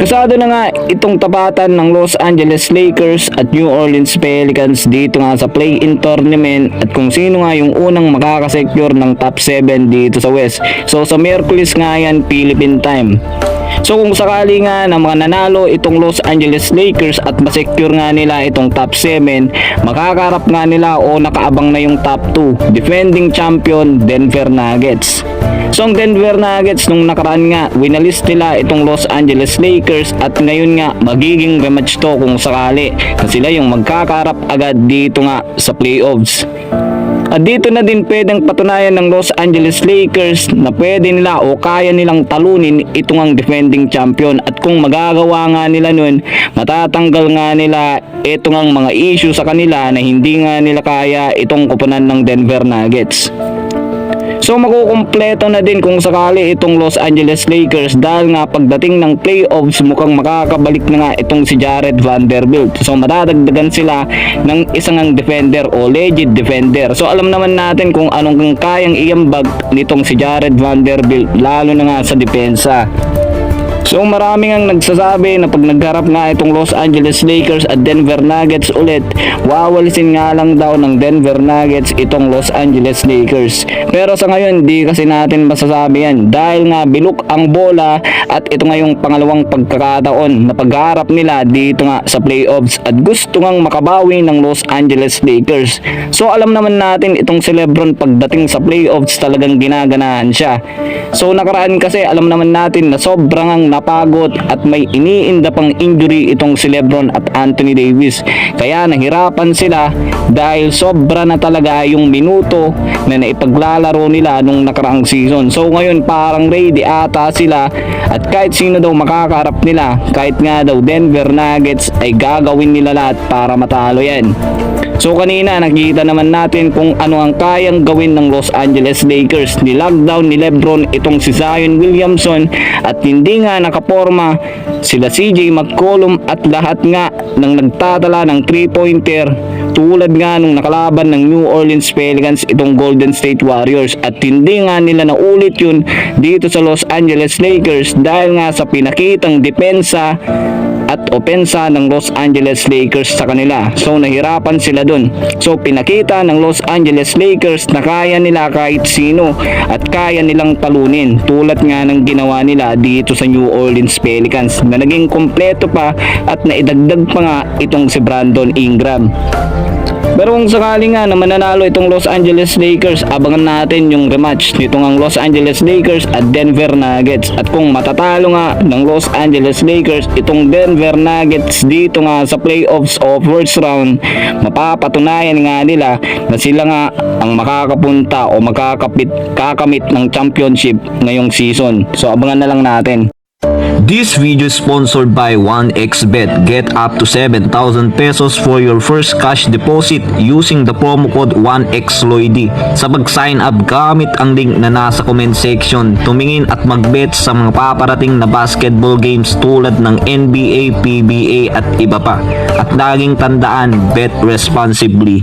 Pasado na nga itong tapatan ng Los Angeles Lakers at New Orleans Pelicans dito nga sa play-in tournament at kung sino nga yung unang makakasecure ng top 7 dito sa West. So sa Miyerkules nga yan, Philippine time. So kung sakali nga na mga nanalo itong Los Angeles Lakers at masecure nga nila itong top 7, makakarap nga nila o nakaabang na yung top 2, defending champion Denver Nuggets. So ang Denver Nuggets nung nakaraan nga, winalis nila itong Los Angeles Lakers at ngayon nga magiging rematch to kung sakali na sila yung magkakarap agad dito nga sa playoffs. At dito na din pwedeng patunayan ng Los Angeles Lakers na pwede nila o kaya nilang talunin itong ang defending champion, at kung magagawa nga nila nun, matatanggal nga nila itong ang mga issue sa kanila na hindi nga nila kaya itong koponan ng Denver Nuggets. So makukumpleto na din kung sakali itong Los Angeles Lakers dahil nga pagdating ng playoffs mukhang makakabalik na nga itong si Jared Vanderbilt. So madadagdagan sila ng isang defender o legit defender. So alam naman natin kung anong kayang iambag nitong si Jared Vanderbilt lalo na nga sa depensa. So maraming ang nagsasabi na pag nagharap nga itong Los Angeles Lakers at Denver Nuggets ulit, wawalisin nga lang daw ng Denver Nuggets itong Los Angeles Lakers. Pero sa ngayon di kasi natin masasabi yan dahil nga bilok ang bola at ito nga yung pangalawang pagkakataon na pagharap nila dito nga sa playoffs at gusto ngang makabawi ng Los Angeles Lakers. So alam naman natin itong si LeBron pagdating sa playoffs talagang ginaganahan siya. So nakaraan kasi alam naman natin na sobrang ang napagod at may iniinda pang injury itong si LeBron at Anthony Davis. Kaya nahirapan sila dahil sobra na talaga yung minuto na naipaglalaro nila nung nakaraang season. So ngayon parang ready ata sila at kahit sino daw makakarap nila, kahit nga daw Denver Nuggets, ay gagawin nila lahat para matalo yan. So kanina nakikita naman natin kung ano ang kayang gawin ng Los Angeles Lakers. Ni-lockdown ni LeBron itong si Zion Williamson at hindi nga nakaporma sila CJ McCollum at lahat nga ng nagtatala ng 3-pointer tulad nga nung nakalaban ng New Orleans Pelicans itong Golden State Warriors, at hindi nga nila naulit yun dito sa Los Angeles Lakers dahil nga sa pinakitang depensa at opensa ng Los Angeles Lakers sa kanila. So nahirapan sila dun. So pinakita ng Los Angeles Lakers na kaya nila kahit sino at kaya nilang talunin tulad nga ng ginawa nila dito sa New Orleans Pelicans na naging kompleto pa at naidagdag pa nga itong si Brandon Ingram. Pero kung sakali nga na mananalo itong Los Angeles Lakers, abangan natin yung rematch nitong ang Los Angeles Lakers at Denver Nuggets. At kung matatalo nga ng Los Angeles Lakers itong Denver Nuggets dito nga sa playoffs o first round, mapapatunayan nga nila na sila nga ang makakapunta o kakamit ng championship ngayong season. So abangan na lang natin. This video is sponsored by 1xBet. Get up to 7,000 pesos for your first cash deposit using the promo code 1xLoydy. Sa pag-sign up, gamit ang link na nasa comment section. Tumingin at mag-bet sa mga paparating na basketball games tulad ng NBA, PBA at iba pa. At laging tandaan, bet responsibly.